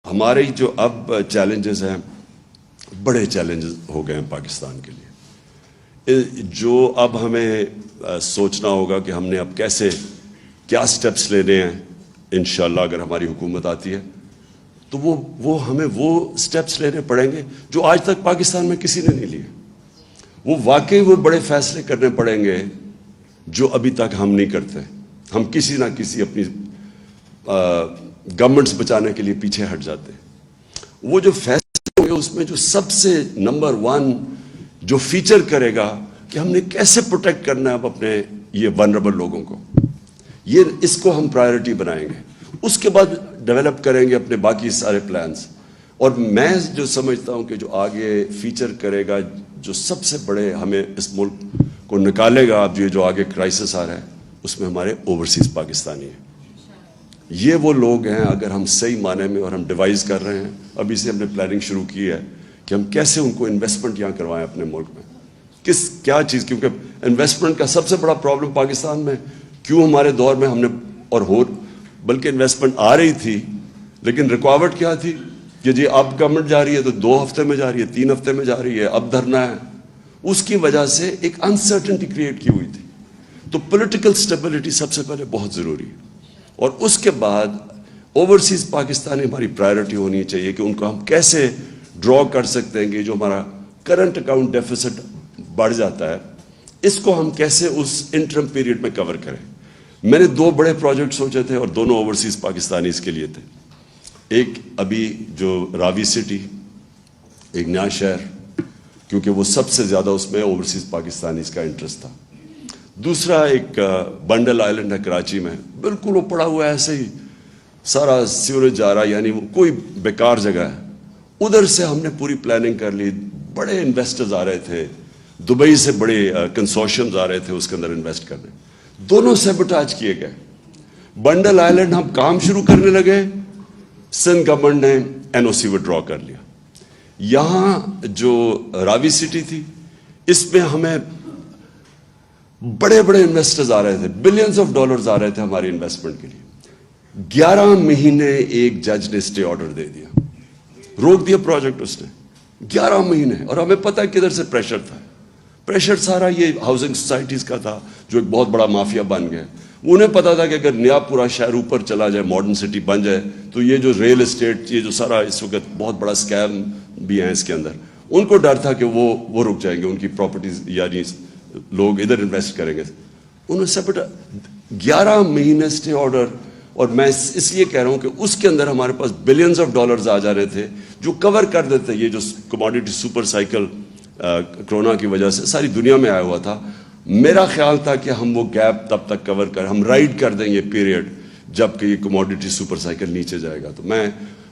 ہمارے جو اب چیلنجز ہیں بڑے چیلنجز ہو گئے ہیں پاکستان کے لیے. جو اب ہمیں سوچنا ہوگا کہ ہم نے اب کیسے کیا سٹیپس لینے ہیں انشاءاللہ اگر ہماری حکومت آتی ہے تو وہ ہمیں وہ سٹیپس لینے پڑیں گے جو آج تک پاکستان میں کسی نے نہیں لیے. وہ واقعی وہ بڑے فیصلے کرنے پڑیں گے جو ابھی تک ہم نہیں کرتے. ہم کسی نہ کسی اپنی گورنمنٹس بچانے کے لیے پیچھے ہٹ جاتے ہیں. وہ جو فیصلے ہوں گے اس میں جو سب سے نمبر 1 جو فیچر کرے گا کہ ہم نے کیسے پروٹیکٹ کرنا ہے اب اپنے یہ ونربل لوگوں کو، اس کو ہم پرائیورٹی بنائیں گے. اس کے بعد ڈیولپ کریں گے اپنے باقی سارے پلانز. اور میں جو سمجھتا ہوں کہ جو آگے فیچر کرے گا جو سب سے بڑے ہمیں اس ملک کو نکالے گا اب جو آگے کرائسس آ رہا ہے اس میں ہمارے اوورسیز پاکستانی ہیں. یہ وہ لوگ ہیں اگر ہم صحیح معنی میں، اور ہم ڈیوائز کر رہے ہیں ابھی سے، ہم نے پلاننگ شروع کی ہے کہ ہم کیسے ان کو انویسٹمنٹ یہاں کروائیں اپنے ملک میں. کیا چیز، کیونکہ انویسٹمنٹ کا سب سے بڑا پرابلم پاکستان میں کیوں ہمارے دور میں ہم نے بلکہ انویسٹمنٹ آ رہی تھی لیکن رکاوٹ کیا تھی کہ جی اب گورنمنٹ جا رہی ہے تو 2 ہفتے میں جا رہی ہے، 3 ہفتے میں جا رہی ہے، اب دھرنا ہے. اس کی وجہ سے ایک انسرٹنٹی کریٹ کی ہوئی تھی. تو پولیٹیکل سٹیبلٹی سب سے پہلے بہت ضروری ہے. اور اس کے بعد اوورسیز پاکستانی ہماری پرائیورٹی ہونی چاہیے کہ ان کو ہم کیسے ڈرا کر سکتے ہیں کہ جو ہمارا کرنٹ اکاؤنٹ ڈیفیسٹ بڑھ جاتا ہے اس کو ہم کیسے اس انٹرم پیریڈ میں کور کریں. میں نے 2 بڑے پروجیکٹ سوچے تھے اور دونوں اوورسیز پاکستانی اس کے لیے تھے. ایک ابھی جو راوی سٹی، ایک نیا شہر، کیونکہ وہ سب سے زیادہ اس میں اوورسیز پاکستانی کا انٹرسٹ تھا. دوسرا ایک بنڈل آئلینڈ ہے کراچی میں، بالکل وہ پڑا ہوا ہے ایسے ہی، سارا سیوریج جا رہا، یعنی وہ کوئی بیکار جگہ ہے. ادھر سے ہم نے پوری پلاننگ کر لی، بڑے انویسٹرز آ رہے تھے، دبئی سے بڑے کنسورشیمز آ رہے تھے اس کے اندر انویسٹ کرنے. دونوں سیبوٹاج کیے گئے. بنڈل آئلینڈ ہم کام شروع کرنے لگے، سندھ گورنمنٹ نے NOC وڈرا کر لیا. یہاں جو راوی سٹی تھی اس میں ہمیں بڑے بڑے انویسٹرز آ رہے تھے، بلینز آف ڈالرز آ رہے تھے ہماری انویسٹمنٹ کے لیے. 11 مہینے ایک جج نے اسٹے آرڈر دے دیا، روک دیا پروجیکٹ اس نے 11 مہینے. اور ہمیں پتہ ہے کدھر سے پریشر تھا. پریشر سارا یہ ہاؤسنگ سوسائٹیز کا تھا جو ایک بہت بڑا مافیا بن گیا. انہیں پتا تھا کہ اگر نیا پورا شہر اوپر چلا جائے، ماڈرن سٹی بن جائے، تو یہ جو ریل اسٹیٹ، یہ جو سارا اس وقت بہت بڑا اسکیم بھی ہیں اس کے اندر، ان کو ڈر تھا کہ وہ رک جائیں گے، ان کی پراپرٹیز یعنی لوگ ادھر انویسٹ کریں گے. انہوں سے 11 مہینے اسٹے آرڈر. اور میں اس لیے کہہ رہا ہوں کہ اس کے اندر ہمارے پاس بلینز آف ڈالرز آ جا رہے تھے جو کور کر دیتے. یہ جو کموڈیٹی سپر سائیکل کرونا کی وجہ سے ساری دنیا میں آیا ہوا تھا، میرا خیال تھا کہ ہم وہ گیپ تب تک کور ہم رائڈ کر دیں یہ پیریڈ جب کہ یہ کموڈیٹی سپر سائیکل نیچے جائے گا. تو میں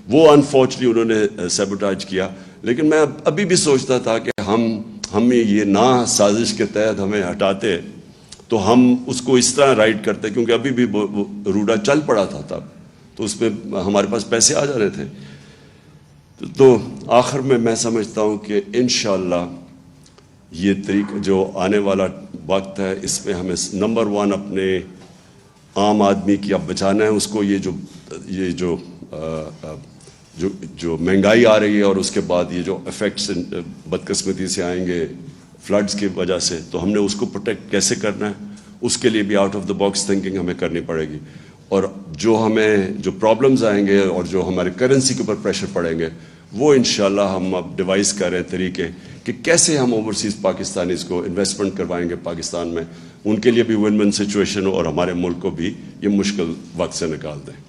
وہ انفارچونیٹلی انہوں نے سیبوٹاج کیا. لیکن میں ابھی بھی سوچتا تھا کہ ہم یہ نہ سازش کے تحت ہمیں ہٹاتے تو ہم اس کو اس طرح رائڈ کرتے، کیونکہ ابھی بھی روڈا چل پڑا تھا تب، تو اس میں ہمارے پاس پیسے آ جا رہے تھے. تو آخر میں سمجھتا ہوں کہ انشاءاللہ یہ طریقہ جو آنے والا وقت ہے اس میں ہمیں نمبر 1 اپنے عام آدمی کی اب بچانا ہے اس کو. یہ جو مہنگائی آ رہی ہے اور اس کے بعد یہ جو افیکٹس بدقسمتی سے آئیں گے فلڈز کی وجہ سے، تو ہم نے اس کو پروٹیکٹ کیسے کرنا ہے اس کے لیے بھی out of the box thinking ہمیں کرنی پڑے گی. اور جو پرابلمز آئیں گے اور جو ہمارے کرنسی کے اوپر پریشر پڑیں گے وہ انشاءاللہ ہم اب ڈیوائز کر رہے ہیں طریقے کہ کیسے ہم اوورسیز پاکستانیز کو انویسٹمنٹ کروائیں گے پاکستان میں، ان کے لیے بھی ون ون سچویشن ہو اور ہمارے ملک کو بھی یہ مشکل وقت سے نکال دیں.